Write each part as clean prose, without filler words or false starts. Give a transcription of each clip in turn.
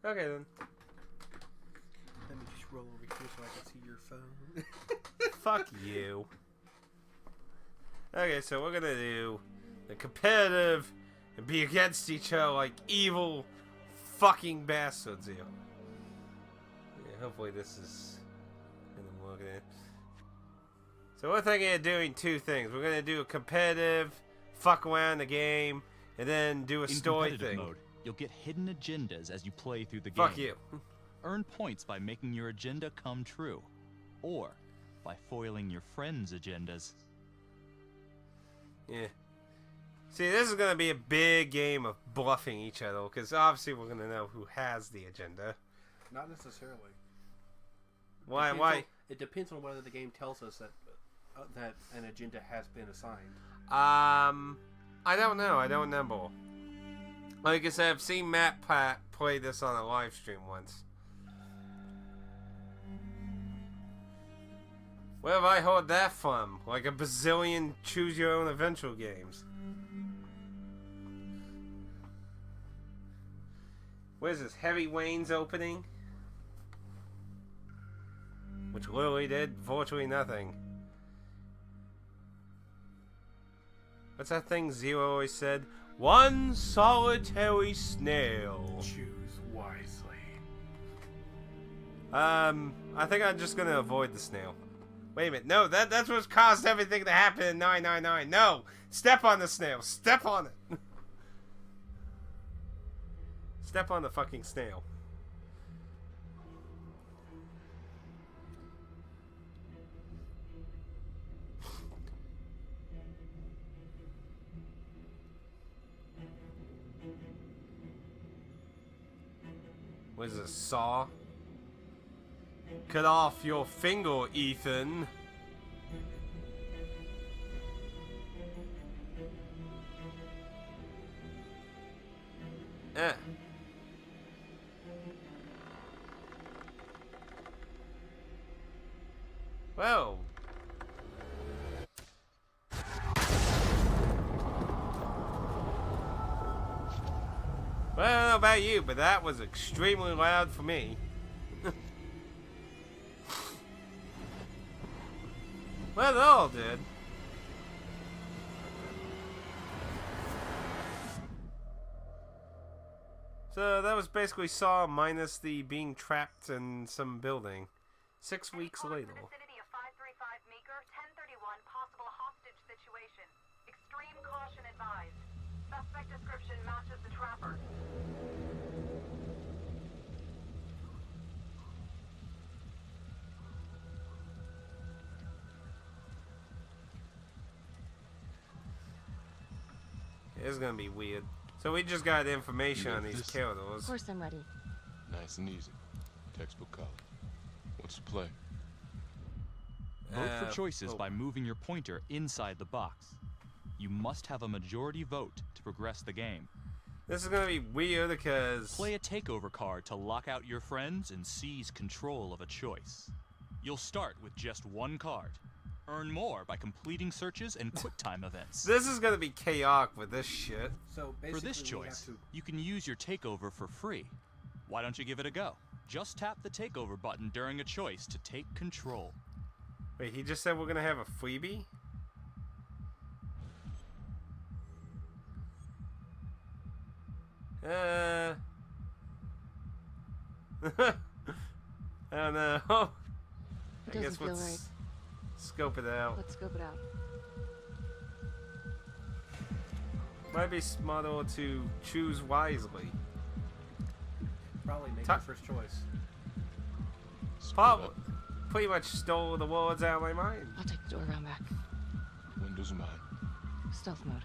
Okay then. Let me just roll over here so I can see your phone. Fuck you. Okay, so we're gonna do the competitive and be against each other like evil fucking bastards here. Yeah, hopefully this is gonna work in. So we're thinking of doing two things. We're gonna do a competitive, fuck around the game, and then do a story thing. Mode, you'll get hidden agendas as you play through the game. Fuck you. Earn points by making your agenda come true, or by foiling your friends' agendas. Yeah. See, this is gonna be a big game of bluffing each other, because obviously we're gonna know who has the agenda. Not necessarily. Why? It depends on whether the game tells us that an agenda has been assigned. I don't know. I don't remember. Like I said, I've seen Matt play this on a live stream once. Where have I heard that from? Like a bazillion choose-your-own-adventure games. What is this? Heavy Wayne's opening? Which literally did virtually nothing. What's that thing Zero always said? One solitary snail. Choose wisely. I think I'm just gonna avoid the snail. Wait a minute. No, that's what caused everything to happen in 999. No! Step on the snail. Step on it. Step on the fucking snail. What is this, saw? Cut off your finger, Ethan. Well. Well, I don't know about you, but that was extremely loud for me. Well, they all did. So that was basically Saw minus the being trapped in some building. 6 weeks later. Vicinity of 535 Meeker, 1031, possible hostage situation. Extreme caution advised. Suspect description matches the trapper. It's gonna be weird. So we just got information on these characters. Of course I'm ready. Nice and easy. Textbook college. What's the play? Vote for choices by moving your pointer inside the box. You must have a majority vote to progress the game. This is gonna be weird because... Play a takeover card to lock out your friends and seize control of a choice. You'll start with just one card. Earn more by completing searches and QuickTime events. This is gonna be chaotic with this shit. So basically, For this choice, you can use your takeover for free. Why don't you give it a go? Just tap the takeover button during a choice to take control. Wait, he just said we're gonna have a freebie? I don't know. It doesn't feel right. Scope it out. Let's scope it out. Might be smarter to choose wisely. probably make your first choice. Paul pretty much stole the words out of my mind. I'll take the door around back. Windows mine. Stealth mode.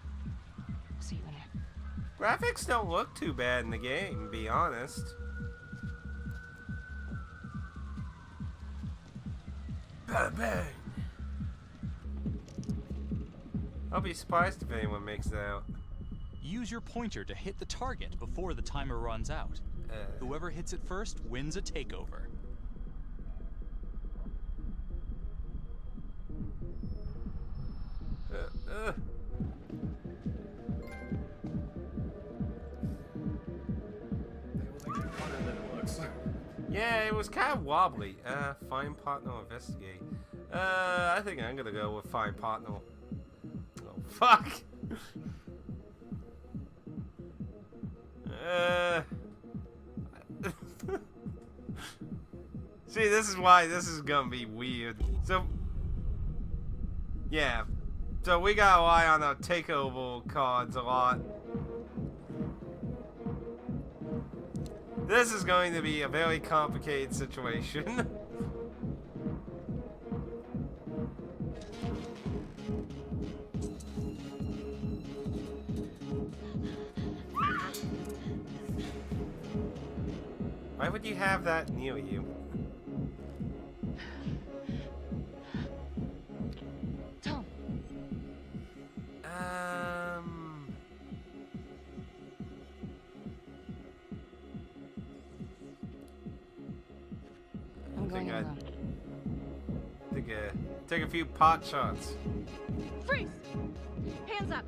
See you in there. Graphics don't look too bad in the game, to be honest. Bang bang. I'll be surprised if anyone makes it out. Use your pointer to hit the target before the timer runs out. Whoever hits it first wins a takeover. It was actually harder than it looks. Yeah, it was kind of wobbly. Find partner, investigate. I think I'm gonna go with find partner. Oh, fuck! See, this is why this is gonna be weird. So, yeah. So we gotta rely on our takeover cards a lot. This is going to be a very complicated situation. Why would you have that near you? Tom. I'm think going I'd alone. take a few pot shots. Freeze! Hands up!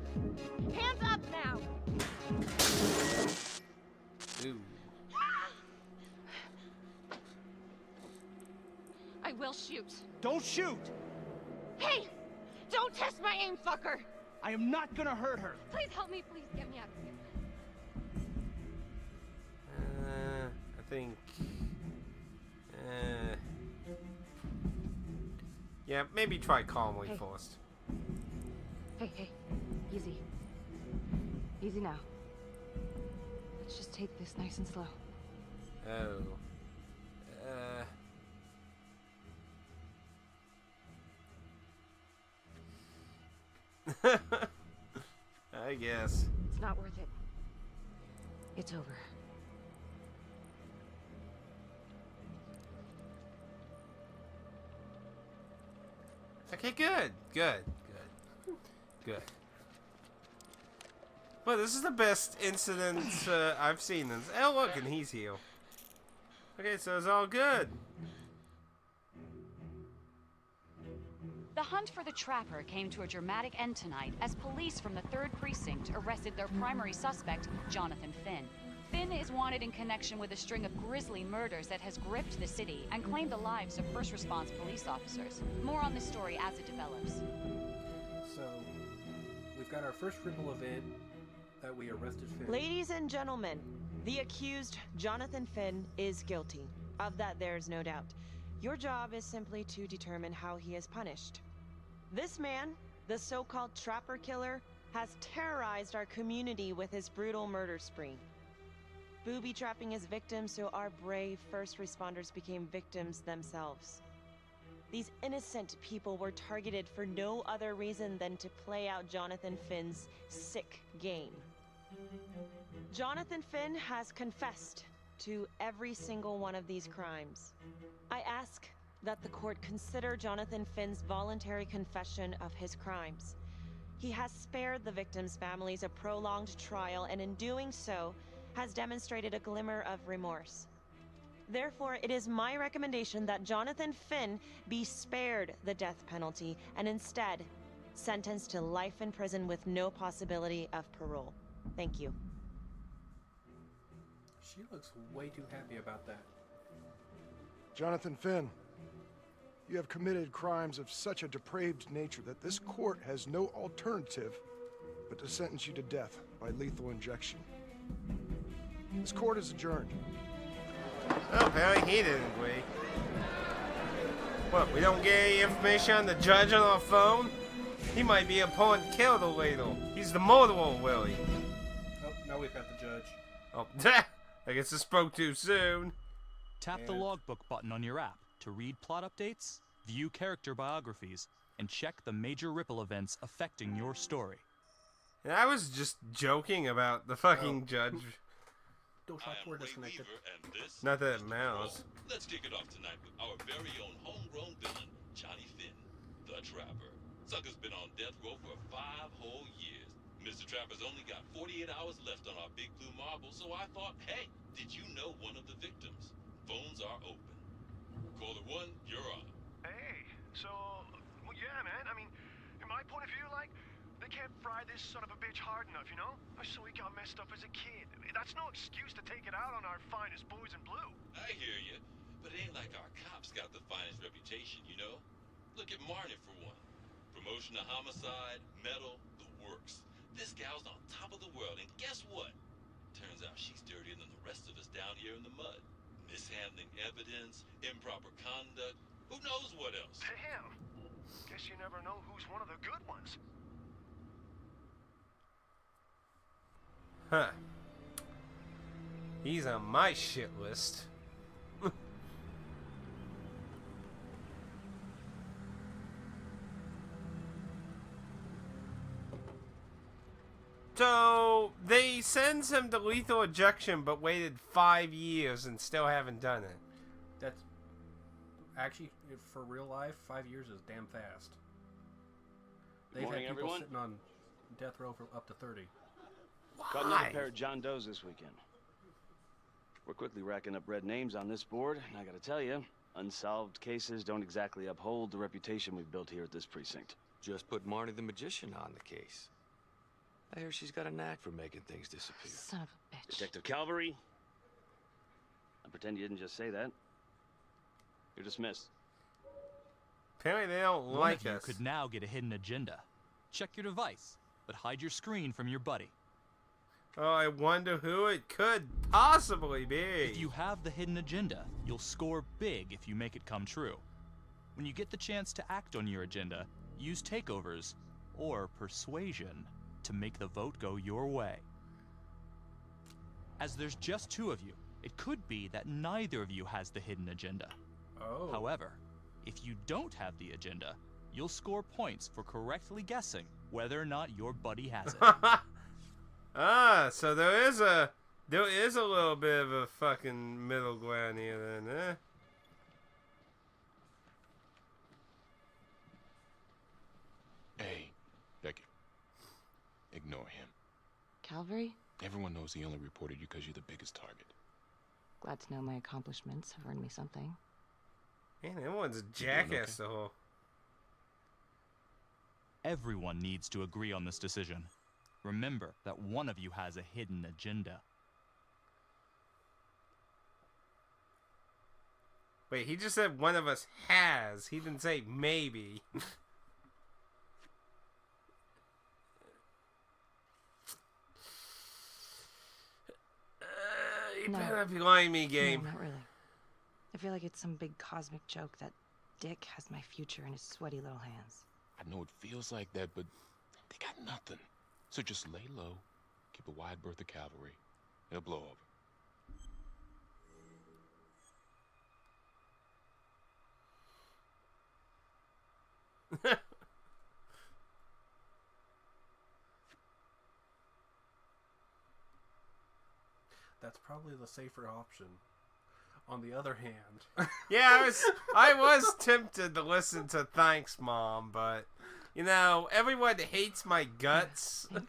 Hands up now! Ooh. I will shoot. Don't shoot! Hey! Don't test my aim, fucker! I am not gonna hurt her. Please help me. Please get me out of here. I think. Yeah, maybe try calmly Hey. first. Hey, easy. Easy now. Let's just take this nice and slow. Oh. I guess. It's not worth it. It's over. Okay, good. Well, this is the best incident I've seen. Oh, look, and he's here. Okay, so it's all good. The hunt for the Trapper came to a dramatic end tonight as police from the 3rd Precinct arrested their primary suspect, Jonathan Finn. Finn is wanted in connection with a string of grisly murders that has gripped the city and claimed the lives of first response police officers. More on this story as it develops. So, we've got our first Ripple event that we arrested Finn. Ladies and gentlemen, the accused, Jonathan Finn, is guilty. Of that, there's no doubt. Your job is simply to determine how he is punished. This man, the so-called Trapper Killer, has terrorized our community with his brutal murder spree. Booby-trapping his victims so our brave first responders became victims themselves. These innocent people were targeted for no other reason than to play out Jonathan Finn's sick game. Jonathan Finn has confessed to every single one of these crimes. I ask that the court consider Jonathan Finn's voluntary confession of his crimes. He has spared the victims' families a prolonged trial, and in doing so, has demonstrated a glimmer of remorse. Therefore, it is my recommendation that Jonathan Finn be spared the death penalty and instead sentenced to life in prison with no possibility of parole. Thank you. She looks way too happy about that. Jonathan Finn, you have committed crimes of such a depraved nature that this court has no alternative but to sentence you to death by lethal injection. This court is adjourned. Oh, apparently he didn't agree. What, we don't get any information on the judge on our phone? He might be upon kill the ladle. He's the murderer, Willie. Oh, now we've got the judge. Oh, I guess I spoke too soon. Tap the logbook button on your app to read plot updates, view character biographies, and check the major ripple events affecting your story. And I was just joking about the fucking judge. DualShock 4 disconnected. Not that it matters. Let's kick it off tonight with our very own homegrown villain, Johnny Finn, the Trapper. Sucker's been on death row for 5 whole years. Mr. Trapper's only got 48 hours left on our big blue marble, so I thought, hey, did you know one of the victims? Phones are open. Caller 1, you're on. Hey, so, well, yeah, man. I mean, in my point of view, like, they can't fry this son of a bitch hard enough, you know? So he got messed up as a kid. That's no excuse to take it out on our finest boys in blue. reputation, you know? Look at Marnie for one. Promotion to homicide, medal, the works. This gal's on top of the world, and guess what? Turns out she's dirtier than the rest of us down here in the mud. Mishandling evidence, improper conduct, who knows what else? Damn. Guess you never know who's one of the good ones. Huh. He's on my shit list. So, they sends him to lethal injection, but waited 5 years and still haven't done it. That's actually, for real life, 5 years is damn fast. They've Morning, had people everyone. sitting on death row for up to 30. Caught another pair of John Does this weekend. We're quickly racking up red names on this board, and I gotta tell you, unsolved cases don't exactly uphold the reputation we've built here at this precinct. Just put Marnie the Magician on the case. I hear she's got a knack for making things disappear. Son of a bitch. Detective Calvary, I pretend you didn't just say that. You're dismissed. Apparently they don't One like of you us. could now get a hidden agenda. Check your device, but hide your screen from your buddy. Oh, I wonder who it could possibly be. If you have the hidden agenda, you'll score big if you make it come true. When you get the chance to act on your agenda, use takeovers or persuasion to make the vote go your way. As there's just 2 of you, it could be that neither of you has the hidden agenda. Oh. However, if you don't have the agenda, you'll score points for correctly guessing whether or not your buddy has it. Ah, so there is a little bit of a fucking middle ground here then, eh? Hey, Becky. Ignore him. Calvary? Everyone knows he only reported you because you're the biggest target. Glad to know my accomplishments have earned me something. Man, everyone's a jackass the whole. Everyone needs to agree on this decision. Remember that one of you has a hidden agenda. Wait, he just said one of us has. He didn't say maybe. You No. better be lying to me, game. No, not really. I feel like it's some big cosmic joke that Dick has my future in his sweaty little hands. I know it feels like that, but they got nothing. So just lay low, keep a wide berth of cavalry. It'll blow over. That's probably the safer option. On the other hand, Yeah, I was tempted to listen to Thanks Mom, but you know, everyone hates my guts. Thanks.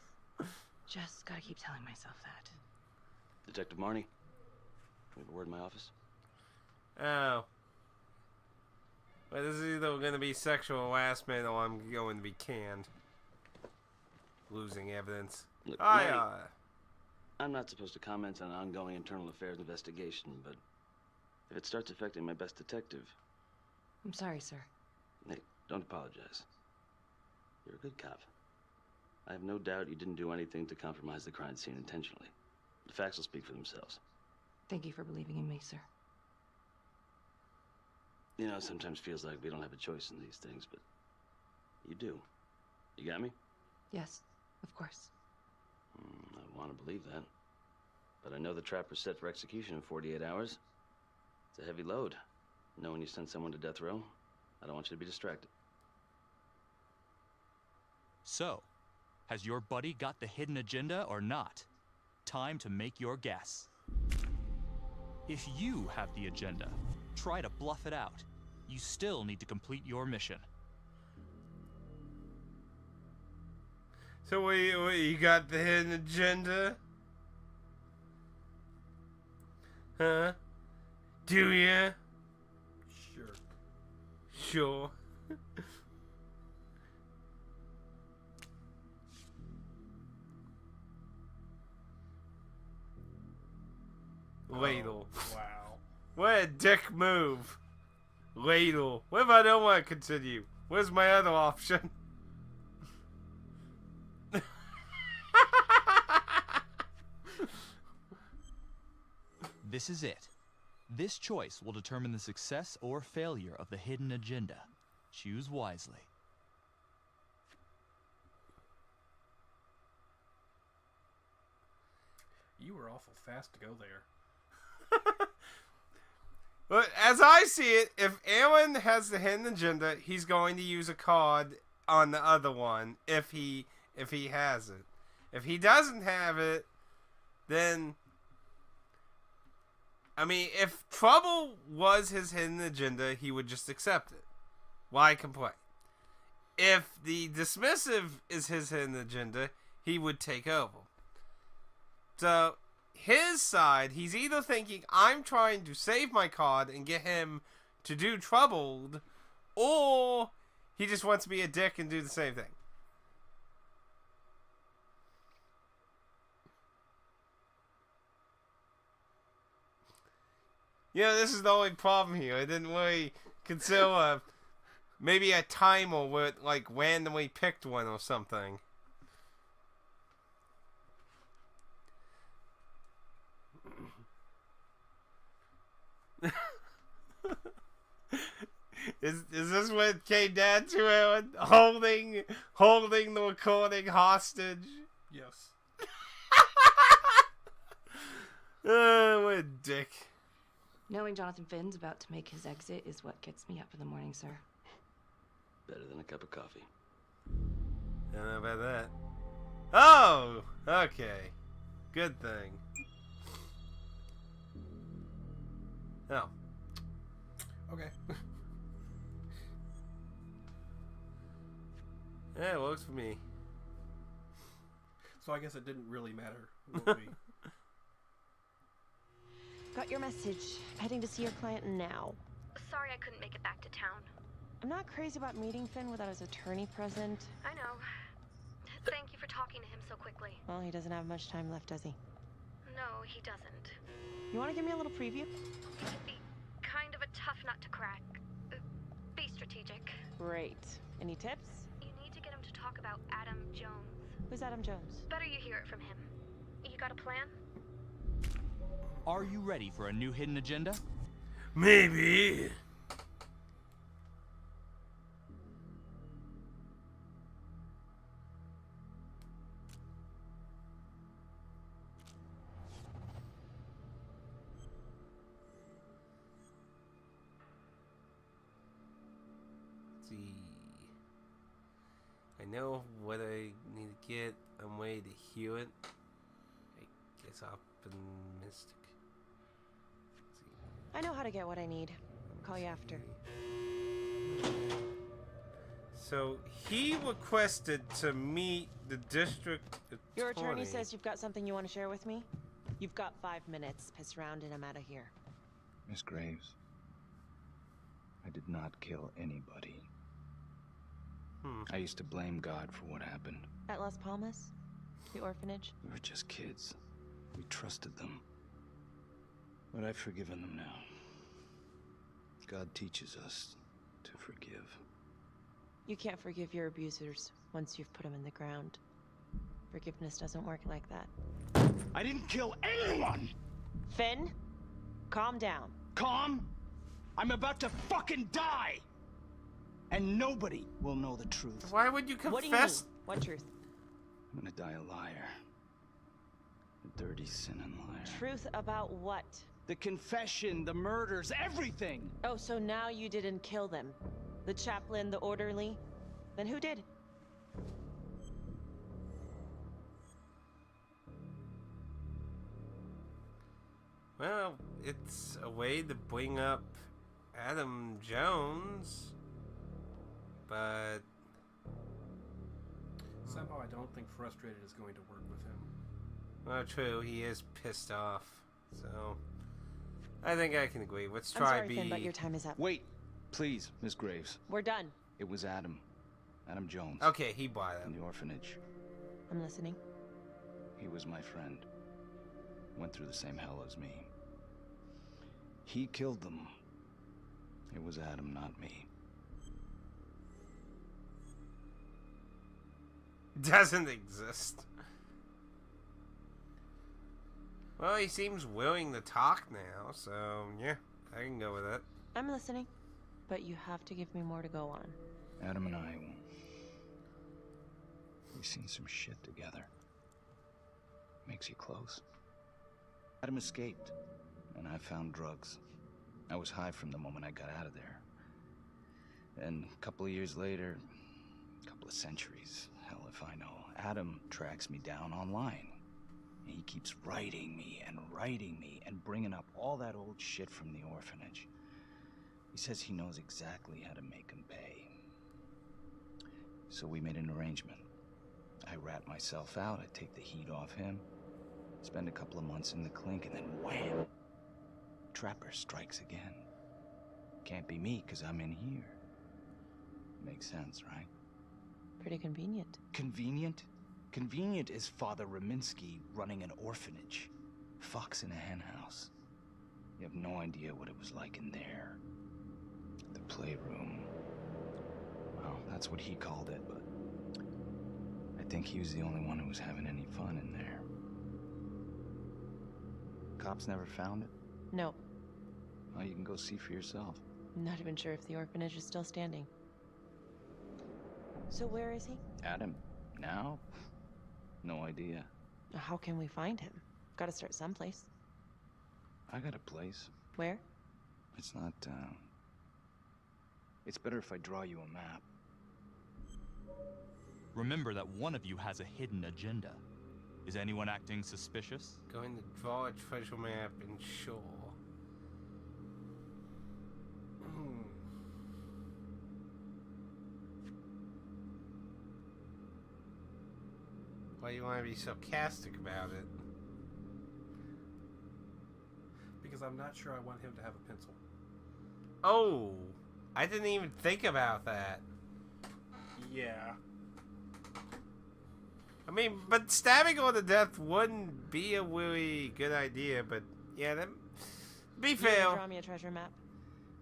Just gotta keep telling myself that. Detective Marnie, we have a word in my office. Oh. Well, this is either going to be sexual harassment or I'm going to be canned. Losing evidence. Look, I, Marnie, I'm not supposed to comment on an ongoing internal affairs investigation, but if it starts affecting my best detective, I'm sorry, sir. hey, don't apologize. You're a good cop. I have no doubt you didn't do anything to compromise the crime scene intentionally. The facts will speak for themselves. Thank you for believing in me, sir. You know, it sometimes feels like we don't have a choice in these things, but you do. You got me? Yes, of course. I want to believe that. But I know the trapper's set for execution in 48 hours. It's a heavy load. Knowing you send someone to death row, I don't want you to be distracted. So, has your buddy got the hidden agenda or not? Time to make your guess. If you have the agenda, try to bluff it out. You still need to complete your mission. So what you got the hidden agenda? Huh? Do ya? sure. Sure. Ladle. Wow. What a dick move. ladle. What if I don't want to continue? Where's my other option? This is it. This choice will determine the success or failure of the hidden agenda. Choose wisely. You were awful fast to go there. But as I see it, if Aaron has the hidden agenda, he's going to use a card on the other one if he has it. If he doesn't have it, then I mean, if trouble was his hidden agenda, he would just accept it. Why complain? If the dismissive is his hidden agenda, he would take over. So, his side, he's either thinking, I'm trying to save my card and get him to do troubled, or he just wants to be a dick and do the same thing. Yeah, this is the only problem here. I didn't really consider maybe a timer where it, like, randomly picked one or something. Is this what it came down to, Aaron? Holding the recording hostage? Yes. What a dick. Knowing Jonathan Finn's about to make his exit is what gets me up in the morning, sir. Better than a cup of coffee. I don't know about that. Oh! Okay. Good thing. Oh. Okay. Yeah, it works for me. So I guess it didn't really matter what we... Got your message. Heading to see your client now. Sorry I couldn't make it back to town. I'm not crazy about meeting Finn without his attorney present. I know. Thank you for talking to him so quickly. Well, he doesn't have much time left, does he? No, he doesn't. You want to give me a little preview? Be kind of a tough nut to crack. Be strategic. Great. Any tips? You need to get him to talk about Adam Jones. Who's Adam Jones? Better you hear it from him. You got a plan? Are you ready for a new hidden agenda? Maybe. Let's see. I know what I need to get. I'm ready to hear it. I guess optimistic. I know how to get what I need. I'll call you after. So he requested to meet the district attorney. Your attorney says you've got something you want to share with me? You've got 5 minutes. Piss around and I'm out of here. Miss Graves, I did not kill anybody. I used to blame God for what happened. At Las Palmas? The orphanage? We were just kids. We trusted them. But I've forgiven them now. God teaches us to forgive. You can't forgive your abusers once you've put them in the ground. Forgiveness doesn't work like that. I didn't kill anyone! Finn, calm down. Calm? I'm about to fucking die! And nobody will know the truth. Why would you confess? What do you mean? What truth? I'm gonna die a liar. A dirty, sinning liar. Truth about what? The confession, the murders, everything! Oh, so now you didn't kill them? The chaplain, the orderly? Then who did? Well, it's a way to bring up Adam Jones, but somehow I don't think frustrated is going to work with him. Well, true, he is pissed off, so I think I can agree. Let's I'm try sorry, Finn, but your time is up. Wait, please, Miss Graves. We're done. It was Adam. Adam Jones. Okay, he bought it. In the orphanage. I'm listening. He was my friend. Went through the same hell as me. He killed them. It was Adam, not me. Doesn't exist. Well, he seems willing to talk now, so yeah, I can go with it. I'm listening, but you have to give me more to go on. Adam and I, we've seen some shit together. Makes you close. Adam escaped, and I found drugs. I was high from the moment I got out of there. And a couple of years later, a couple of centuries, hell if I know, Adam tracks me down online. He keeps writing me and bringing up all that old shit from the orphanage. He says he knows exactly how to make him pay. So we made an arrangement. I rat myself out, I take the heat off him, spend a couple of months in the clink, and then wham! Trapper strikes again. Can't be me, 'cause I'm in here. Makes sense, right? Pretty convenient. Convenient? Convenient is Father Raminsky running an orphanage. Fox in a henhouse. You have no idea what it was like in there. The playroom. Well, that's what he called it, but I think he was the only one who was having any fun in there. Cops never found it? No. Well, you can go see for yourself. I'm not even sure if the orphanage is still standing. So where is he? Adam? Now? No idea. How can we find him? Gotta start someplace. I got a place. Where? It's not, it's better if I draw you a map. Remember that one of you has a hidden agenda. Is anyone acting suspicious? Going to draw a treasure map and sure. Why do you want to be sarcastic about it? Because I'm not sure I want him to have a pencil. Oh, I didn't even think about that. Yeah. I mean, but stabbing on to death wouldn't be a really good idea, but yeah, that be You fair. gonna draw me a treasure map?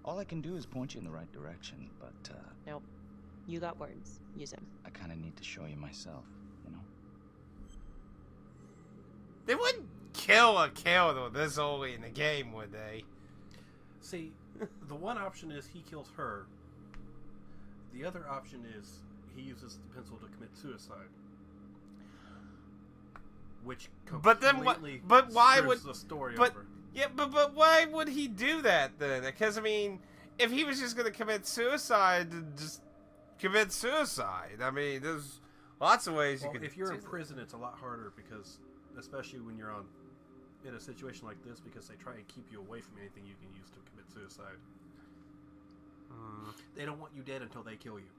All I can do is point you in the right direction, but, Nope. You got words. Use them. I kinda need to show you myself, you know? They wouldn't kill a killer this early in the game, would they? See, the one option is he kills her. The other option is he uses the pencil to commit suicide. Which completely but why would screws the story but over. yeah, but why would he do that then? Because I mean, if he was just gonna commit suicide, just commit suicide. I mean, there's lots of ways Well, you could. if you're do in that. prison, it's a lot harder because, especially when you're in a situation like this, because they try and keep you away from anything you can use to commit suicide. They don't want you dead until they kill you.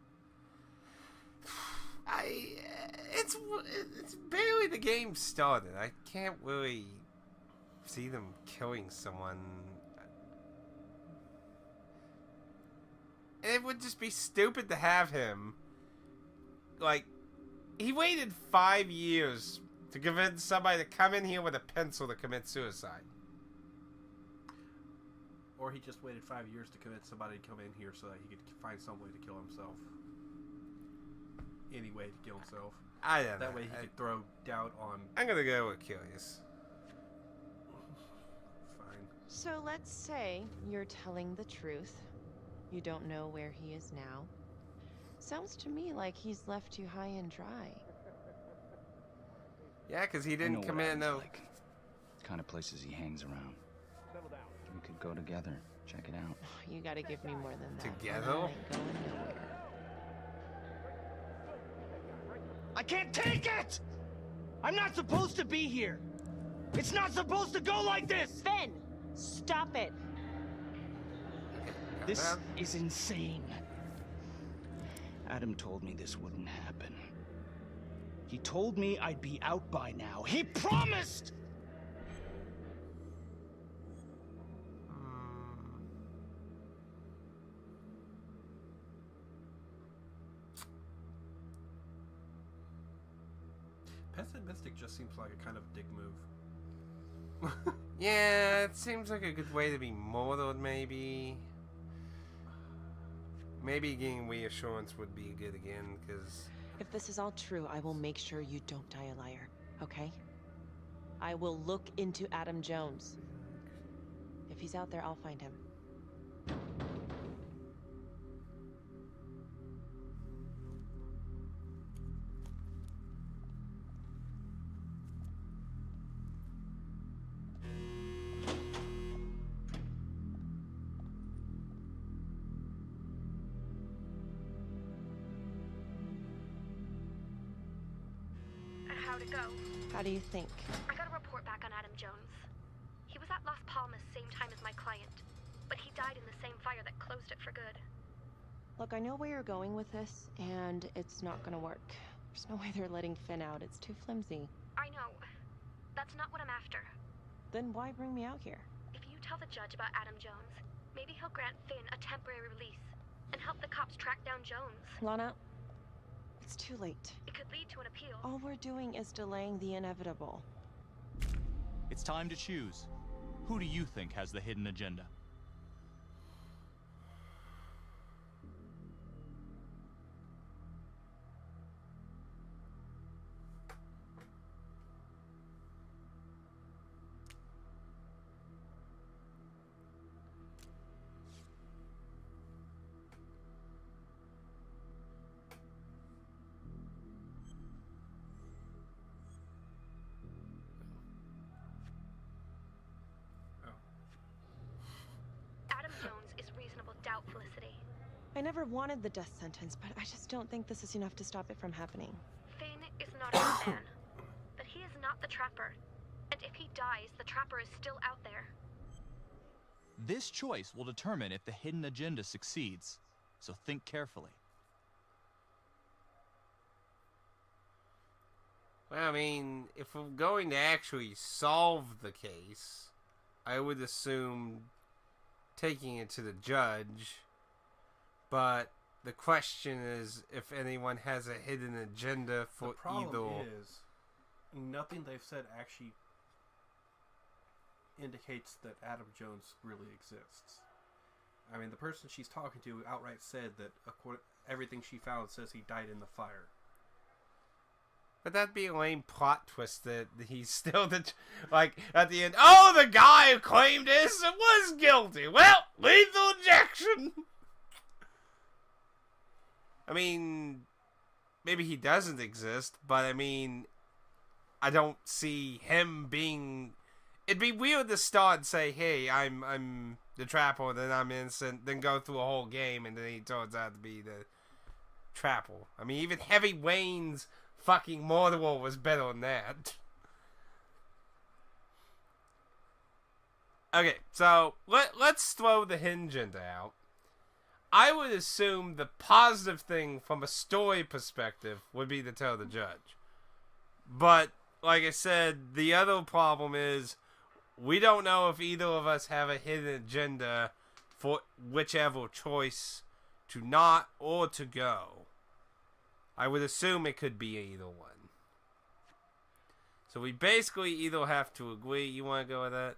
It's barely the game started. I can't really see them killing someone. It would just be stupid to have him. Like, he waited 5 years to convince somebody to come in here with a pencil to commit suicide. Or he just waited 5 years to convince somebody to come in here so that he could find some way to kill himself. Any way to kill himself. I don't know. That way he could throw doubt on... I'm gonna go with curious. Fine. So let's say you're telling the truth. You don't know where he is now. Sounds to me like he's left you high and dry. Yeah, because he I know didn't what come in. Adam's No. like. The kind of places he hangs around. We could go together. Check it out. You gotta give me more than that. Together? I ain't going nowhere. I can't take it! I'm not supposed to be here! It's not supposed to go like this! Finn! Stop it! This is insane. Adam told me this wouldn't happen. He told me I'd be out by now. He promised! Pessimistic just seems like a kind of dick move. Yeah, it seems like a good way to be murdered, maybe. maybe getting reassurance would be good again, because... If this is all true, I will make sure you don't die a liar, okay? I will look into Adam Jones. If he's out there, I'll find him. How'd it go? How do you think? I got a report back on Adam Jones. He was at Las Palmas same time as my client, but he died in the same fire that closed it for good. Look, I know where you're going with this, and it's not gonna work. There's no way they're letting Finn out. It's too flimsy. I know. That's not what I'm after. Then why bring me out here? If you tell the judge about Adam Jones, maybe he'll grant Finn a temporary release and help the cops track down Jones. Lana, it's too late. It could lead to an appeal. All we're doing is delaying the inevitable. It's time to choose. Who do you think has the hidden agenda? Felicity. I never wanted the death sentence, but I just don't think this is enough to stop it from happening. Finn is not a man, but he is not the Trapper. And if he dies, the Trapper is still out there. This choice will determine if the hidden agenda succeeds, so think carefully. Well, I mean, if we're going to actually solve the case, I would assume taking it to the judge. But the question is if anyone has a hidden agenda for the problem either. Is nothing they've said actually indicates that Adam Jones really exists. I mean, the person she's talking to outright said that everything she found says he died in the fire. But that'd be a lame plot twist that he's still like at the end. Oh, the guy who claimed this was guilty. Well, lethal injection. I mean, maybe he doesn't exist, but I mean, I don't see him being. It'd be weird to start and say, "Hey, I'm the Trapper," then I'm innocent, then go through a whole game, and then he turns out to be the Trapper. I mean, even Heavy Wayne's fucking Mordor was better than that. Okay, so let's throw the hinge into out. I would assume the positive thing from a story perspective would be to tell the judge. But, like I said, the other problem is we don't know if either of us have a hidden agenda for whichever choice to not or to go. I would assume it could be either one. So we basically either have to agree. You want to go with that?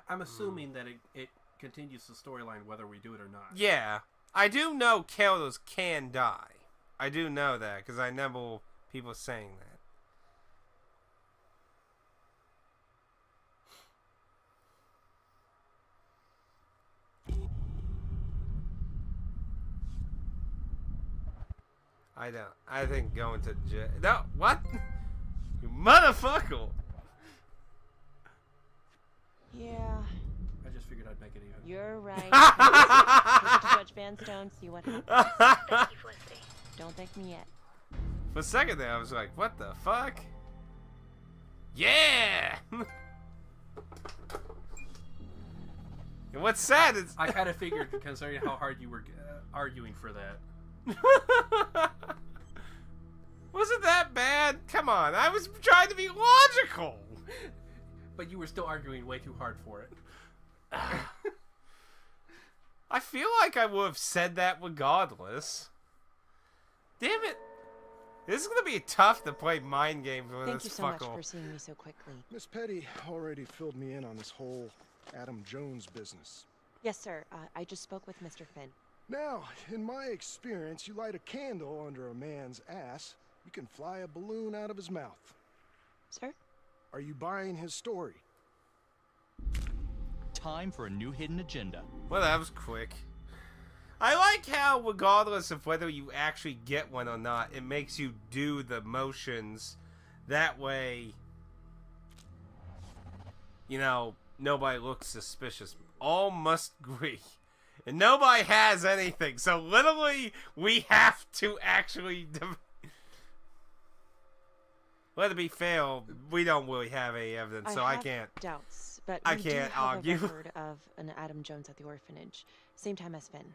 I'm assuming that it continues the storyline whether we do it or not. Yeah. I do know killers can die. I do know that because I remember people saying that. I don't. I think going to jail. No, what? You motherfucker! Yeah. I just figured I'd make it even. You're right. Take it to Judge Vanstone, see what happens. Thank you, Felicity. Don't thank me yet. For a second there, I was like, what the fuck? Yeah! And what's sad is... I kind of figured, considering how hard you were arguing for that. Wasn't that bad? Come on, I was trying to be logical. But you were still arguing way too hard for it. I feel like I would have said that regardless. Damn it. This is going to be tough to play mind games with Thank this you so much fucker. for seeing me so quickly. Miss Petty already filled me in on this whole Adam Jones' business. Yes, sir. I just spoke with Mr. Finn. Now, in my experience, you light a candle under a man's ass, you can fly a balloon out of his mouth. Sir? Are you buying his story? Time for a new hidden agenda. Well, that was quick. I like how, regardless of whether you actually get one or not, it makes you do the motions. That way, you know, nobody looks suspicious. All must agree. And nobody has anything. So literally, we have to actually... Let it be fair, we don't really have any evidence, so I can't... doubts, but I we can't do have argue. a record of an Adam Jones at the orphanage. Same time as Finn.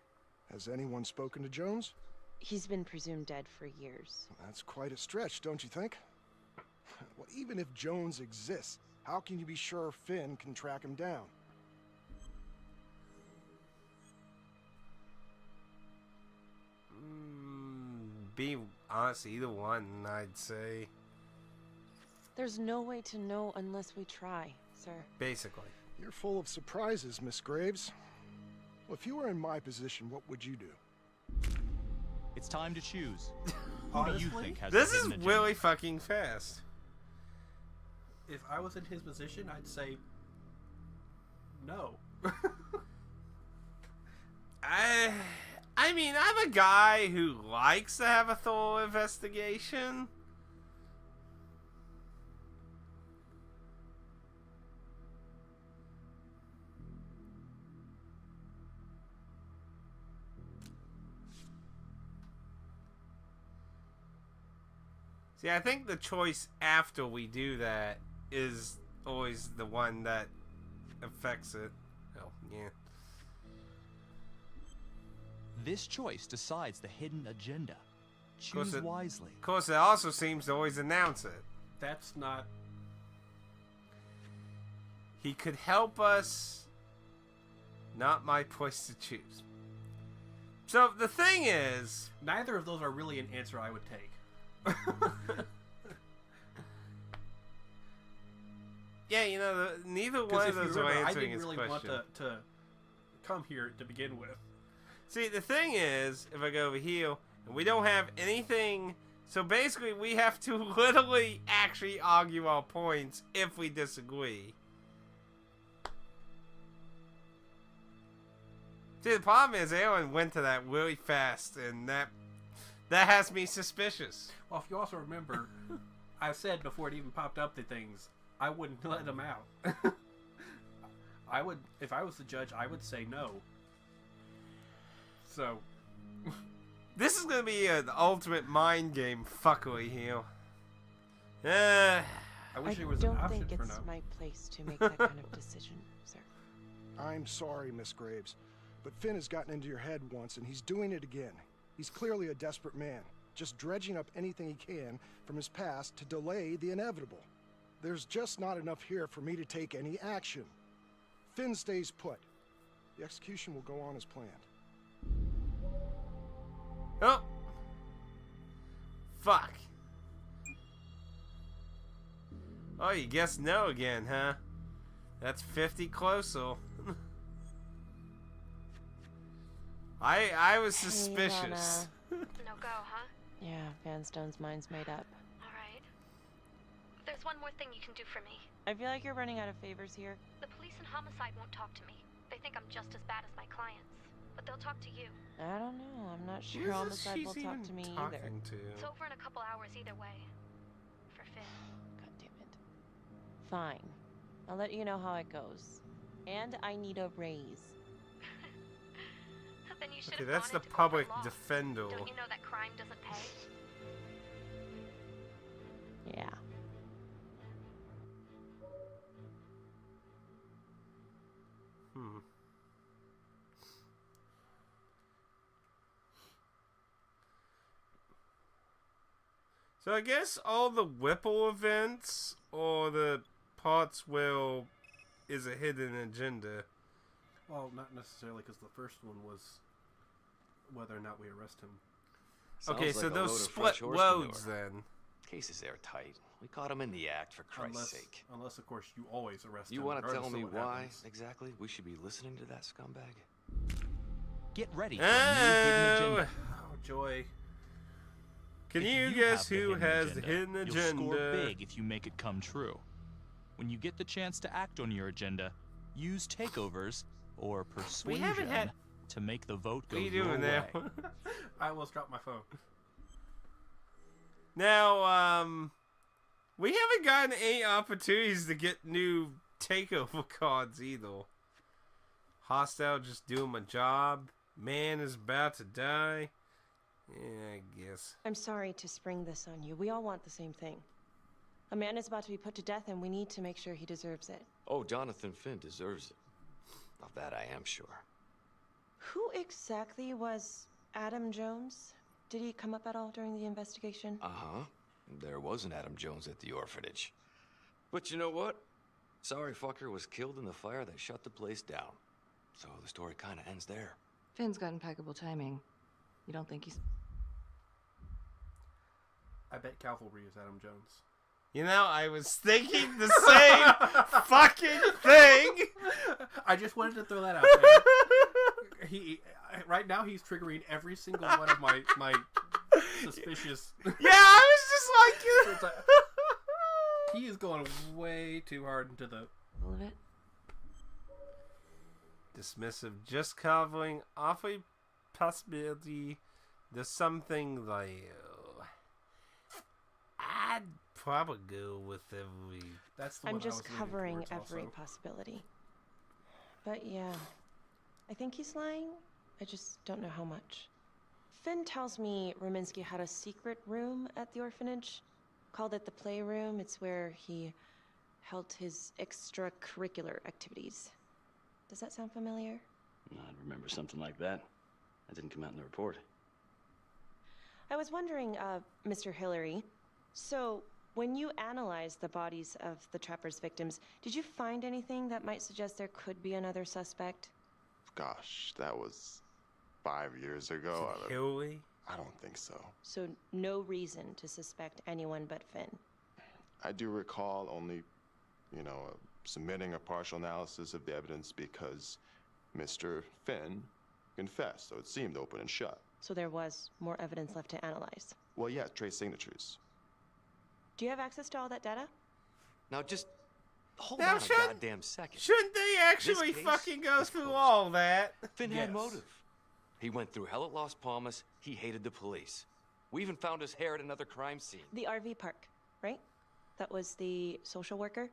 Has anyone spoken to Jones? He's been presumed dead for years. That's quite a stretch, don't you think? Well, even if Jones exists, how can you be sure Finn can track him down? Be honest, either one, I'd say. There's no way to know unless we try, sir. Basically. You're full of surprises, Miss Graves. Well, if you were in my position, what would you do? It's time to choose. Who Honestly, do you think has This the is hidden agenda? really fucking fast. if I was in his position, I'd say no. I mean, I'm a guy who likes to have a thorough investigation. See, I think the choice after we do that is always the one that affects it. Oh, yeah. This choice decides the hidden agenda. Choose wisely. Of course, it also seems to always announce it. That's not... He could help us. Not my choice to choose. So, the thing is... Neither of those are really an answer I would take. Yeah, you know, neither one of those are answering I didn't his really question. want to come here to begin with. See, the thing is, if I go over here, and we don't have anything... So basically, we have to literally actually argue our points if we disagree. See, the problem is Aaron went to that really fast, and that has me suspicious. Well, if you also remember, I said before it even popped up the things, I wouldn't let them out. I would, if I was the judge, I would say no. So, this is gonna be the ultimate mind game fuckery here. I wish there was an option think for it's no. my place to make that kind of decision, sir. I'm sorry, Miss Graves, but Finn has gotten into your head once, and he's doing it again. He's clearly a desperate man, just dredging up anything he can from his past to delay the inevitable. There's just not enough here for me to take any action. Finn stays put. The execution will go on as planned. Oh! Fuck. Oh, you guessed no again, huh? That's 50 closer. I was suspicious. No go, huh? Yeah, Van Stone's mind's made up. Alright. There's one more thing you can do for me. I feel like you're running out of favors here. The police and homicide won't talk to me. They think I'm just as bad as my clients. But they'll talk to you. I don't know. I'm not Who sure is Homicide this will she's talk even to me talking either. to? It's over in a couple hours either way. For Finn. God damn it. Fine. I'll let you know how it goes. And I need a raise. Then you should Okay, have that's gone the into public corporate law. defender. Don't you know that crime doesn't pay? Yeah. So I guess all the Whipple events or the parts where is a hidden agenda. Well, not necessarily, because the first one was whether or not we arrest him. Okay, Sounds so like a those load of split fresh horse loads manure. then. Case is airtight. We caught him in the act, for Christ's sake. Unless, of course, you always arrest him. You want to tell me regardless of what why, happens. exactly, we should be listening to that scumbag? Get ready for a new hidden agenda. Oh, joy. Can If you you guess have the who hidden has the agenda, hidden agenda? You'll score big if you make it come true. When you get the chance to act on your agenda, use takeovers or persuasion to make the vote go What are you your doing way. now? I almost dropped my phone. Now, we haven't gotten any opportunities to get new takeover cards either. Hostile just doing my job. Man is about to die. Yeah, I guess. I'm sorry to spring this on you. We all want the same thing. A man is about to be put to death, and we need to make sure he deserves it. Oh, Jonathan Finn deserves it. Of that I am sure. Who exactly was Adam Jones? Did he come up at all during the investigation? Uh-huh. There was an Adam Jones at the orphanage. But you know what? Sorry fucker was killed in the fire that shut the place down. So the story kind of ends there. Finn's got impeccable timing. You don't think he's... I bet Cavalry is Adam Jones. You know, I was thinking the same fucking thing. I just wanted to throw that out there. Right now he's triggering every single one of my suspicious. Yeah, I was just like, he is going way too hard into the. All of it. Dismissive, just covering off a possibility. There's something like I'd probably go with every. That's the I'm one just I was covering leaning towards every also. possibility. But yeah, I think he's lying. I just don't know how much. Finn tells me Rominsky had a secret room at the orphanage. Called it the playroom. It's where he held his extracurricular activities. Does that sound familiar? I'd remember something like that. That didn't come out in the report. I was wondering, Mr. Hillary, so when you analyzed the bodies of the Trapper's victims, did you find anything that might suggest there could be another suspect? Gosh, that was 5 years ago. Hillary? I don't think so. So no reason to suspect anyone but Finn. I do recall only, submitting a partial analysis of the evidence because Mr. Finn confessed, so it seemed open and shut. So there was more evidence left to analyze. Well, yeah, trace signatures. Do you have access to all that data? Now just hold Now on a goddamn second. Shouldn't they actually This case fucking go is through closed. all that? Finn had motive. He went through hell at Las Palmas. He hated the police. We even found his hair at another crime scene. The RV park, right? That was the social worker?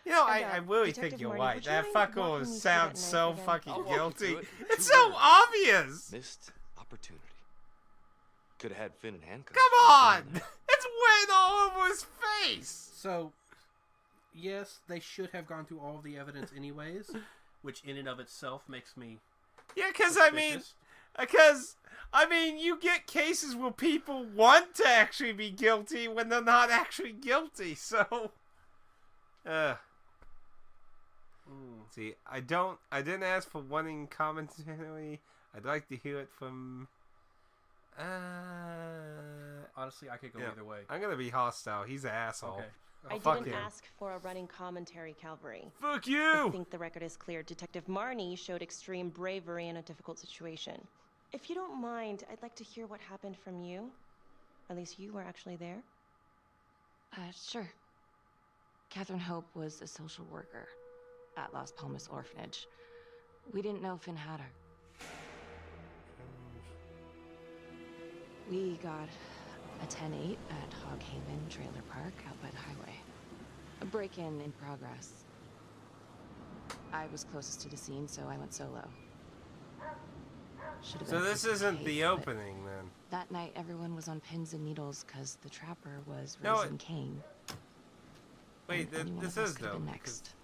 You know, And, I really Detective think you're Marty, right. would you That mind walking fucker me through sounds that so knife again? fucking I'll walk you guilty. through it. It's Two so words. obvious. Missed opportunity. Could have had Finn in handcuffs. Come on! It's written all over his face! So, yes, they should have gone through all of the evidence anyways, which in and of itself makes me. Yeah, because I mean, you get cases where people want to actually be guilty when they're not actually guilty, so. See, I didn't ask for one in commentary. I'd like to hear it from. Honestly, I could go either way. I'm gonna be hostile. He's an asshole. Okay. I Fuck didn't him. ask for a running commentary, Calvary. Fuck you! I think the record is clear. Detective Marnie showed extreme bravery in a difficult situation. If you don't mind, I'd like to hear what happened from you. At least you were actually there. Sure. Catherine Hope was a social worker at Las Palmas Orphanage. We didn't know Finn had her. We got a 10-8 at Hog Haven Trailer Park out by the highway. A break-in in progress. I was closest to the scene, so I went solo. Should've So been this quicker isn't pace, the but opening then. That night, everyone was on pins and needles because the trapper was No, raising Cain. Wait, And any one this of us is could've been dope. next.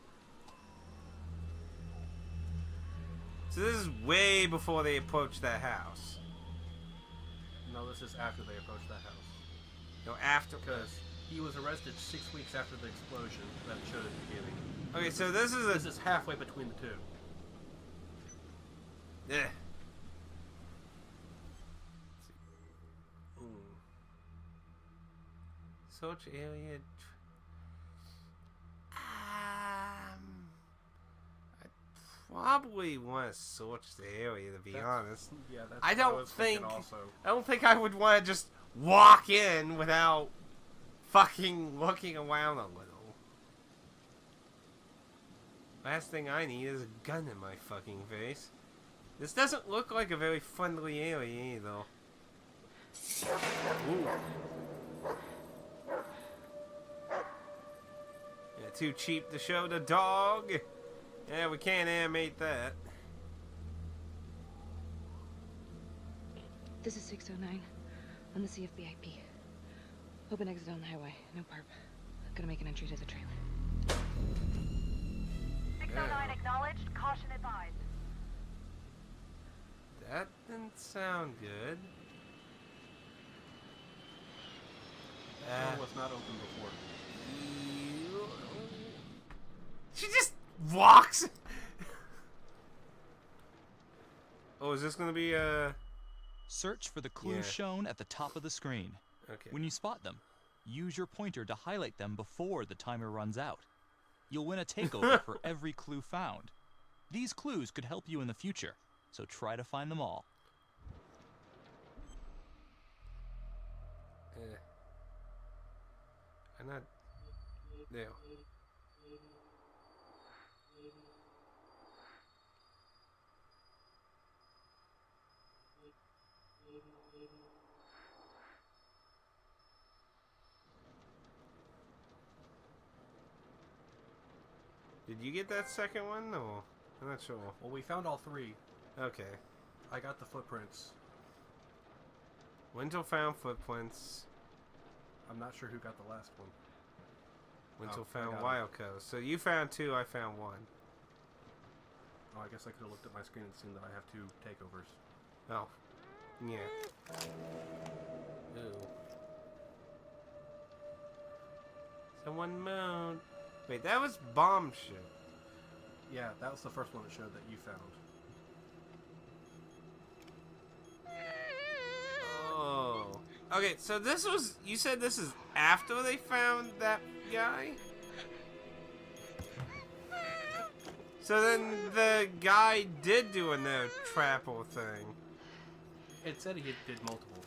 So this is way before they approach that house. No, this is after they approached that house. No, after. Because he was arrested 6 weeks after the explosion that it showed at the beginning. Okay, so this is halfway between the two. Yeah. Search area. I probably want to search the area, to be honest. Yeah, that's I what don't was thinking think. also. I don't think I would want to just walk in without fucking looking around a little. Last thing I need is a gun in my fucking face. This doesn't look like a very friendly area either. Ooh. Yeah, too cheap to show the dog. Yeah, we can't animate that. This is 609 on the CFBIP. Open exit on the highway. No perp. Gonna make an entry to the trailer. 609 acknowledged. Caution advised. That didn't sound good. Door was not open before. She just walks. Oh, is this gonna be a... Search for the clues shown at the top of the screen. Okay. When you spot them, use your pointer to highlight them before the timer runs out. You'll win a takeover for every clue found. These clues could help you in the future, so try to find them all. I'm not... There. Did you get that second one? No, I'm not sure. Well, we found all three. Okay. I got the footprints. Winter found footprints. I'm not sure who got the last one. Winter I found got Wildco. So you found two, I found one. Oh, I guess I could have looked at my screen and seen that I have two takeovers. Oh. Yeah. Ooh. Someone moaned. Wait, that was bomb shit. Yeah, that was the first one that showed that you found. Oh. Okay, so this was... You said this is after they found that guy? So then the guy did do a no trapple thing. It said he did multiple.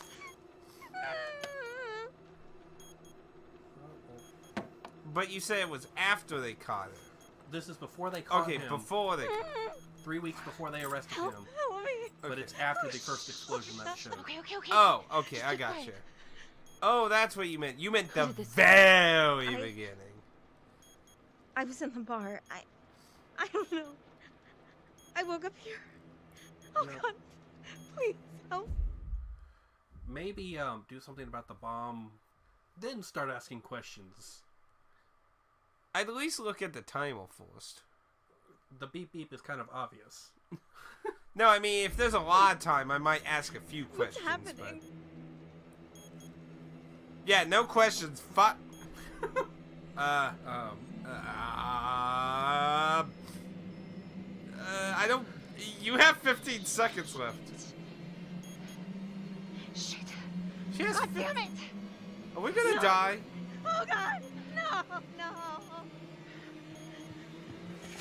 But you say it was after they caught him. This is before they caught him. Okay, before they caught him. 3 weeks before they arrested him. But it's after the first explosion that it showed. Okay. Oh, okay, I got you. Oh, that's what you meant. You meant the very beginning. I was in the bar. I don't know. I woke up here. Oh Yeah. God, please help. Maybe do something about the bomb, then start asking questions. I'd at least look at the timer first. The beep beep is kind of obvious. No, I mean, if there's a lot of time, I might ask a few questions. What's happening? Yeah, no questions. Fuck. I don't... You have 15 seconds left. Shit. She has... God damn it! Are we gonna die? Oh God, no.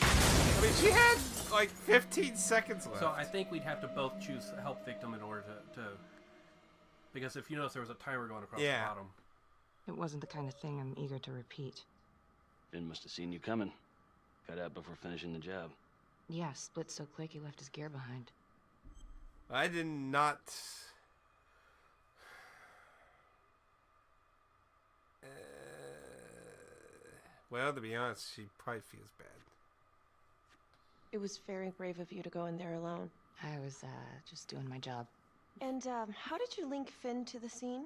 I mean, she had like 15 seconds left. So I think we'd have to both choose a help victim in order to because if you notice there was a timer going across the bottom. It wasn't the kind of thing I'm eager to repeat. Finn must have seen you coming. Got out before finishing the job. Yeah, split so quick he left his gear behind. I did not... well, to be honest, she probably feels bad. It was very brave of you to go in there alone. I was, just doing my job. And, how did you link Finn to the scene?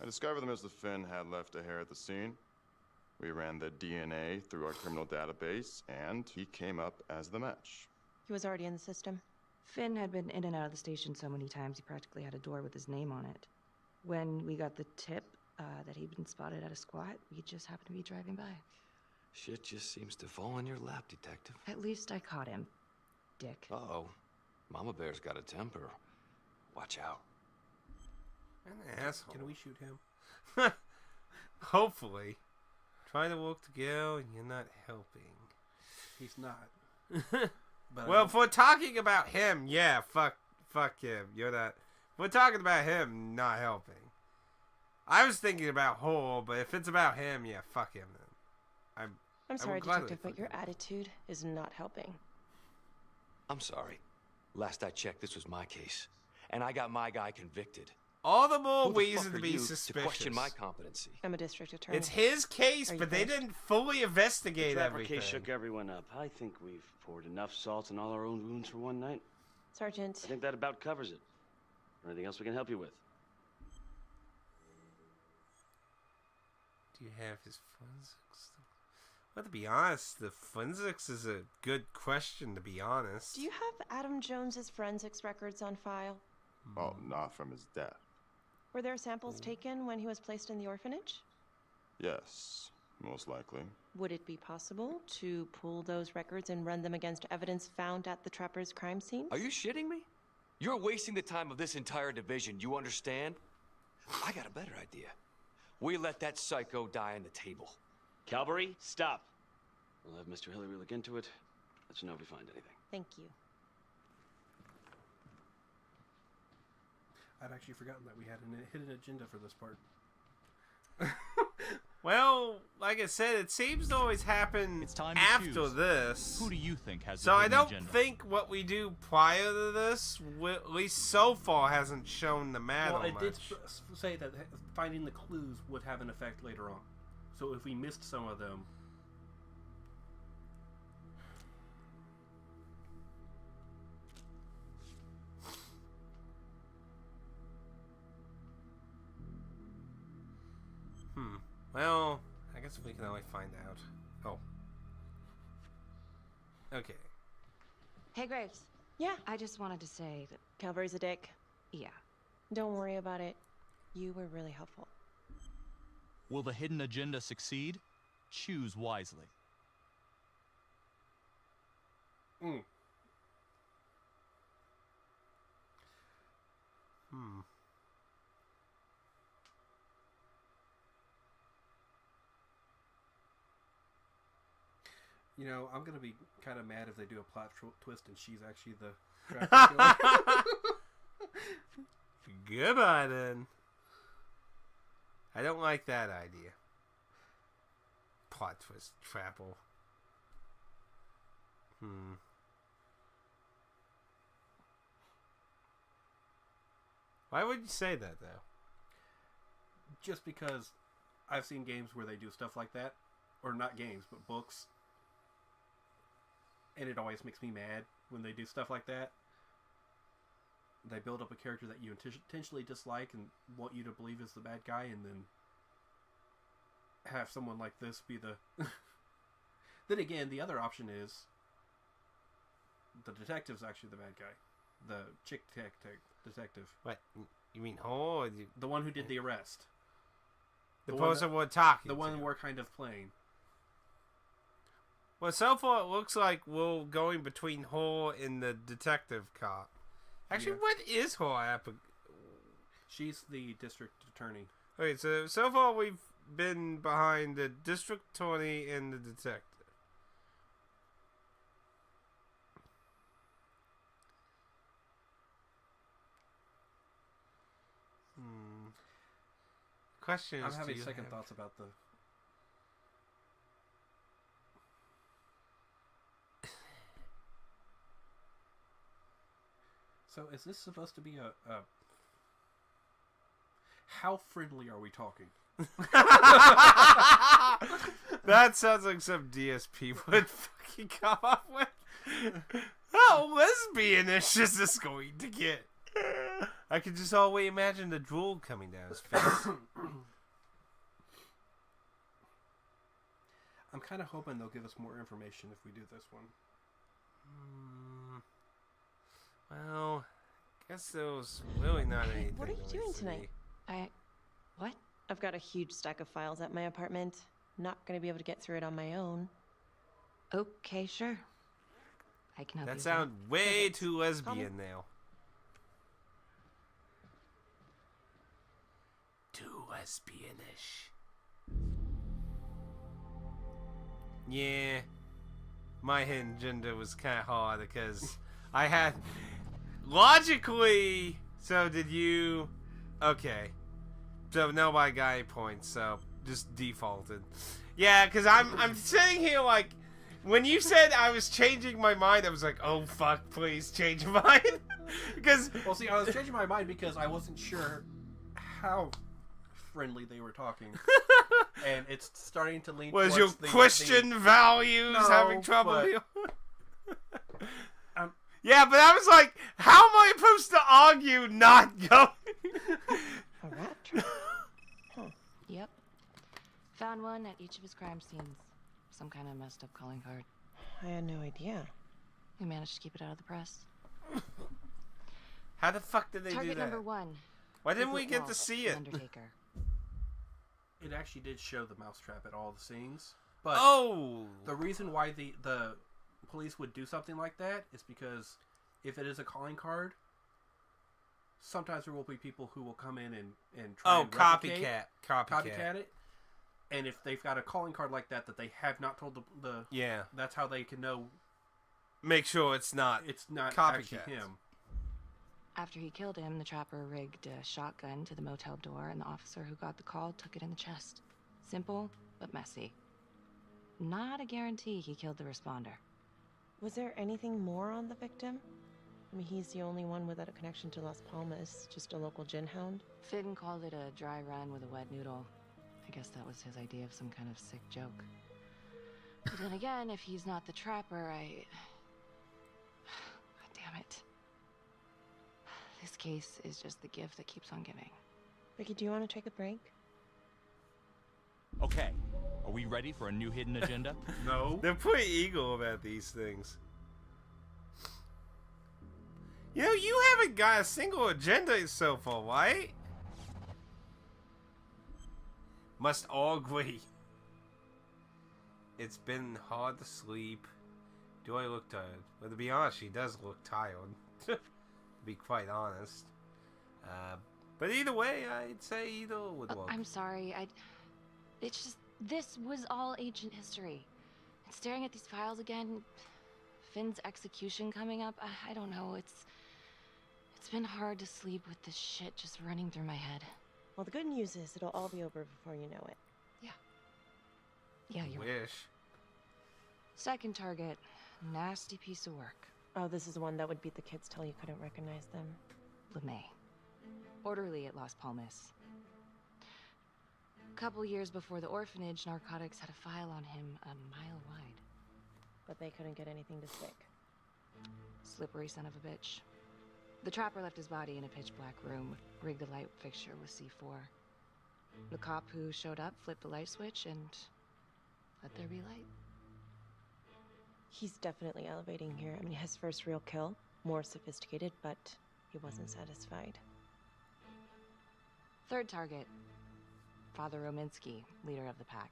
I discovered that Mr. Finn had left a hair at the scene. We ran the DNA through our criminal database, and he came up as the match. He was already in the system. Finn had been in and out of the station so many times he practically had a door with his name on it. When we got the tip that he'd been spotted at a squat, we just happened to be driving by. Shit just seems to fall in your lap, Detective. At least I caught him, dick. Uh-oh. Mama Bear's got a temper. Watch out. An asshole. Can we shoot him? Hopefully. Trying to work together and you're not helping. He's not. But well, if we're talking about him, yeah, fuck him. You're not. If we're talking about him not helping. I was thinking about Hole, but if it's about him, yeah, fuck him then. I'm sorry, Detective, but your attitude is not helping. I'm sorry. Last I checked, this was my case. And I got my guy convicted. All the more Who the reason fuck to are be you suspicious. to question my competency. I'm a district attorney. It's his case, but they didn't fully investigate The Trapper everything. case shook everyone up. I think we've poured enough salt on all our own wounds for one night. Sergeant. I think that about covers it. Anything else we can help you with? Do you have his forensics? Well, to be honest, the forensics is a good question, to be honest. Do you have Adam Jones's forensics records on file? Oh, not from his death. Were there samples taken when he was placed in the orphanage? Yes, most likely. Would it be possible to pull those records and run them against evidence found at the Trapper's crime scene? Are you shitting me? You're wasting the time of this entire division, you understand? I got a better idea. We let that psycho die on the table. Calvary, stop. We'll have Mr. Hillary look into it. Let you know if we find anything. Thank you. I'd actually forgotten that we had a hidden agenda for this part. Well, like I said, it seems to always happen after choose. this. Who do you think has So the I hidden don't agenda? think what we do prior to this, at least so far, hasn't shown the matter Well, it much. did say that finding the clues would have an effect later on. So if we missed some of them... Well, I guess we can only find out. Oh. Okay. Hey, Graves. Yeah? I just wanted to say that... Calvary's a dick. Yeah. Don't worry about it. You were really helpful. Will the hidden agenda succeed? Choose wisely. You know, I'm gonna be kind of mad if they do a plot twist and she's actually the Trapper killer. Goodbye, then. I don't like that idea. Plot twist, Trapple. Why would you say that, though? Just because I've seen games where they do stuff like that. Or not games, but books. And it always makes me mad when they do stuff like that. They build up a character that you intentionally dislike and want you to believe is the bad guy, and then have someone like this be the... Then again, the other option is the detective's actually the bad guy. The chick detective. What? You mean Hole? Or the one who did the arrest. The person we're talking The one to. we're kind of playing. Well, so far it looks like we're going between Hole and the detective cop. Actually, Yeah. what is Hole? She's the district attorney. Okay, so far we've been behind the district attorney and the detective. Question is, I'm having do you second have- thoughts about the... So is this supposed to be a... How friendly are we talking? That sounds like some DSP would fucking come up with. How lesbianish is this going to get? I could just always imagine the drool coming down his face. I'm kind of hoping they'll give us more information if we do this one. Well, I guess there was really not anything. What are you doing for tonight? me. What? I've got a huge stack of files at my apartment. Not gonna be able to get through it on my own. Okay, sure. I can help you. That sounds way Perfect. too lesbian now. Too lesbianish. Yeah. My hidden agenda was kind of hard because I had... Logically... So did you... Okay. So nobody got any points, so just defaulted. Yeah, because I'm sitting here like... When you said I was changing my mind, I was like, oh fuck, please change your mind. Because... Well, see, I was changing my mind because I wasn't sure how friendly they were talking. And it's starting to lean Was towards your the Christian values No, having trouble but- here? Yeah, but I was like, how am I supposed to argue not going? A rat trap. Huh. Yep. Found one at each of his crime scenes. Some kind of messed up calling card. I had no idea. We managed to keep it out of the press. How the fuck did they Target do that? number 1. Why didn't we Rupert get to Walsh, see it? Undertaker. It actually did show the mousetrap at all the scenes. But oh! The reason why the police would do something like that is because if it is a calling card, sometimes there will be people who will come in and try and replicate, copycat it. And if they've got a calling card like that they have not told the yeah, that's how they can know. Make sure it's not actually him. After he killed him, the trapper rigged a shotgun to the motel door, and the officer who got the call took it in the chest. Simple, but messy. Not a guarantee he killed the responder. Was there anything more on the victim? I mean, he's the only one without a connection to Las Palmas, just a local gin hound. Finn called it a dry run with a wet noodle. I guess that was his idea of some kind of sick joke. But then again, if he's not the trapper, God damn it. This case is just the gift that keeps on giving. Ricky, do you want to take a break? Okay, are we ready for a new hidden agenda? No. They're pretty eagle about these things. You know, you haven't got a single agenda so far, right? Must all agree. It's been hard to sleep. Do I look tired? Well, to be honest, she does look tired. To be quite honest. But either way, I'd say either would work. I'm sorry, it's just, this was all ancient history. And staring at these files again, Finn's execution coming up, I don't know, it's been hard to sleep with this shit just running through my head. Well, the good news is it'll all be over before you know it. Yeah, you're Wish. Second target, nasty piece of work. Oh, this is the one that would beat the kids till you couldn't recognize them. LeMay. Orderly at Las Palmas. A couple years before the orphanage, narcotics had a file on him a mile wide. But they couldn't get anything to stick. Slippery son of a bitch. The trapper left his body in a pitch-black room, rigged a light fixture with C4. The cop who showed up flipped the light switch and let there be light. He's definitely elevating here. I mean, his first real kill, more sophisticated, but he wasn't satisfied. Third target, Father Rominsky, leader of the pack.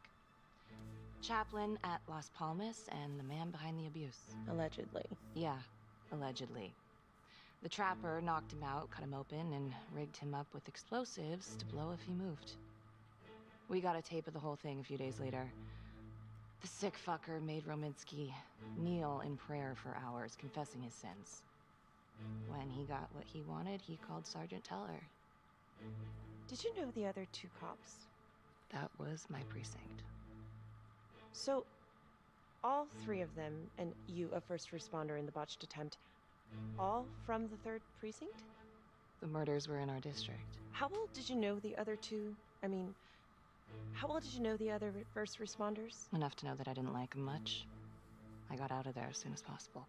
Chaplain at Las Palmas and the man behind the abuse. Allegedly. Yeah, allegedly. The trapper knocked him out, cut him open, and rigged him up with explosives to blow if he moved. We got a tape of the whole thing a few days later. The sick fucker made Rominsky kneel in prayer for hours, confessing his sins. When he got what he wanted, he called Sergeant Teller. Did you know the other two cops? That was my precinct. So, all three of them, and you, a first responder in the botched attempt, all from the 3rd precinct? The murders were in our district. How well did you know the other two? I mean, how well did you know the other first responders? Enough to know that I didn't like them much. I got out of there as soon as possible.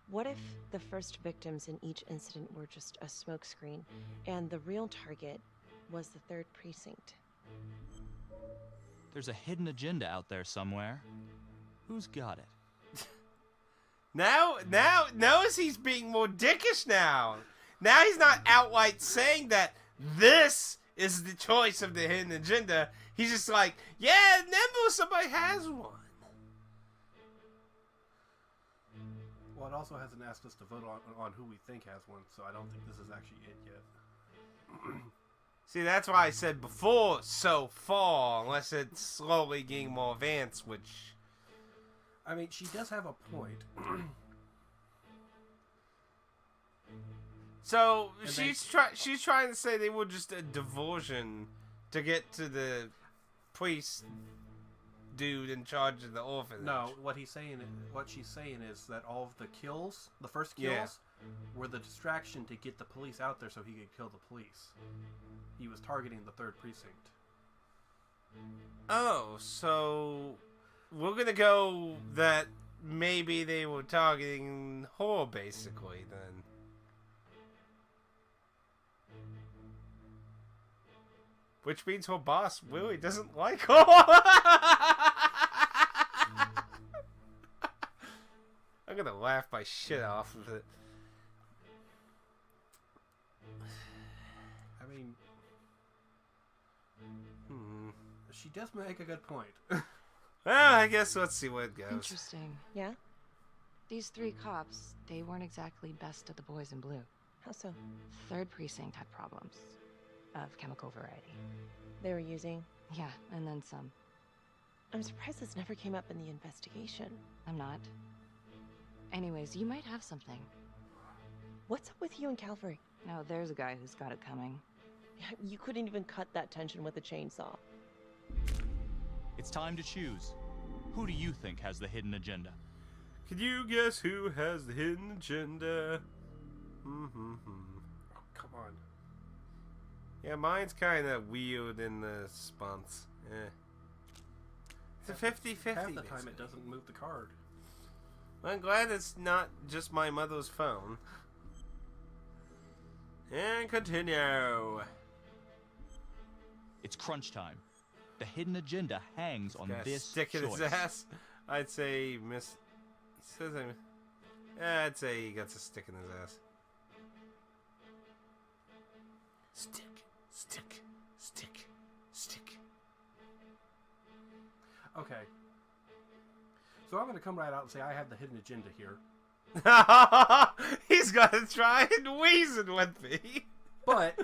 What if the first victims in each incident were just a smokescreen, and the real target was the 3rd precinct? There's a hidden agenda out there somewhere. Who's got it? Now he's being more dickish now. Now he's not outright saying that this is the choice of the hidden agenda. He's just like, yeah, remember somebody has one. Well, it also hasn't asked us to vote on who we think has one, so I don't think this is actually it yet. See, that's why I said before so far, unless it's slowly getting more advanced, which I mean, she does have a point. So she's trying to say they were just a diversion to get to the priest dude in charge of the orphanage. No, what she's saying is that all of the kills, the first kills, were the distraction to get the police out there so he could kill the police. He was targeting the 3rd precinct. Oh, so we're gonna go that maybe they were targeting her, basically, then. Which means her boss really doesn't like her. I'm gonna laugh my shit off of it. I mean, she does make a good point. Well, I guess let's see where it goes. Interesting. Yeah? These 3 cops, they weren't exactly best of the boys in blue. How so? 3rd precinct had problems. Of chemical variety. They were using? Yeah, and then some. I'm surprised this never came up in the investigation. I'm not. Anyways, you might have something. What's up with you and Calvary? No, there's a guy who's got it coming. You couldn't even cut that tension with a chainsaw. It's time to choose. Who do you think has the hidden agenda? Can you guess who has the hidden agenda? Oh, come on. Yeah, mine's kind of weird in the response. It's a 50-50. Half the time it doesn't move the card. I'm glad it's not just my mother's phone. And continue. It's crunch time. The hidden agenda hangs on this stick in choice. his ass. I'd say I'd say he gets a stick in his ass. Stick. Okay. So I'm going to come right out and say I have the hidden agenda here. He's got to try and reason with me. But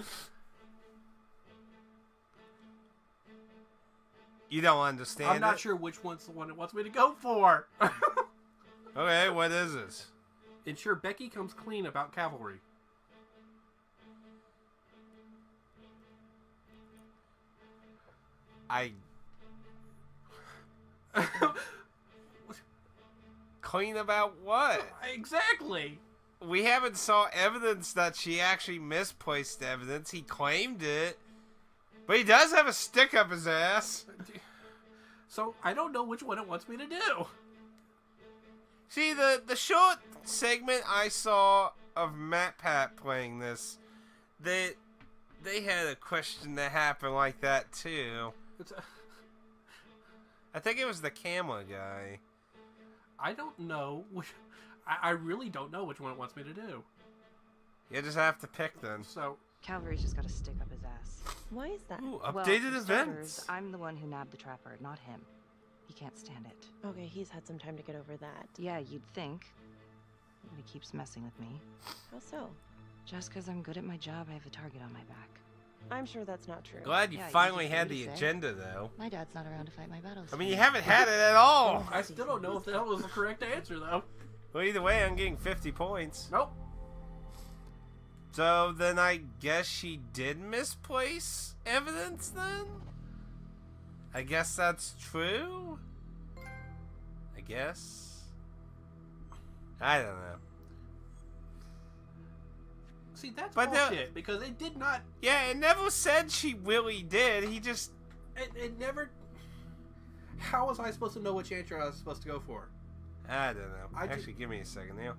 you don't understand. I'm not sure which one's the one it wants me to go for. Okay, what is this? Ensure Becky comes clean about cavalry. Clean about what? Exactly. We haven't saw evidence that she actually misplaced evidence. He claimed it. But he does have a stick up his ass. So I don't know which one it wants me to do. See, the short segment I saw of Matt Pat playing this, they had a question that happened like that too. I think it was the camera guy. I don't know which. I really don't know which one it wants me to do. You just have to pick then. So Calvary's just got to stick up his ass. Why is that? Ooh, Well, updated for events. starters, I'm the one who nabbed the trapper, not him. He can't stand it. Okay, he's had some time to get over that. Yeah, you'd think. But he keeps messing with me. How so? Just because I'm good at my job, I have a target on my back. I'm sure that's not true. Glad you Yeah, finally easy for had you the to say. agenda though. My dad's not around to fight my battles. I mean, you haven't had it at all. I still don't know if that was the correct answer, though. Well, either way, I'm getting 50 points. Nope. So then I guess she did misplace evidence then? I guess that's true? I guess? I don't know. See, that's But bullshit, because it did not... Yeah, it never said she really did. He just... It never... How was I supposed to know which answer I was supposed to go for? I don't know. Actually, give me a second, Neil.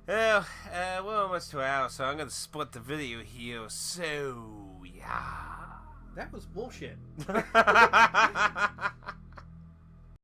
Well, we're almost to an hour, so I'm going to split the video here. So, yeah. That was bullshit.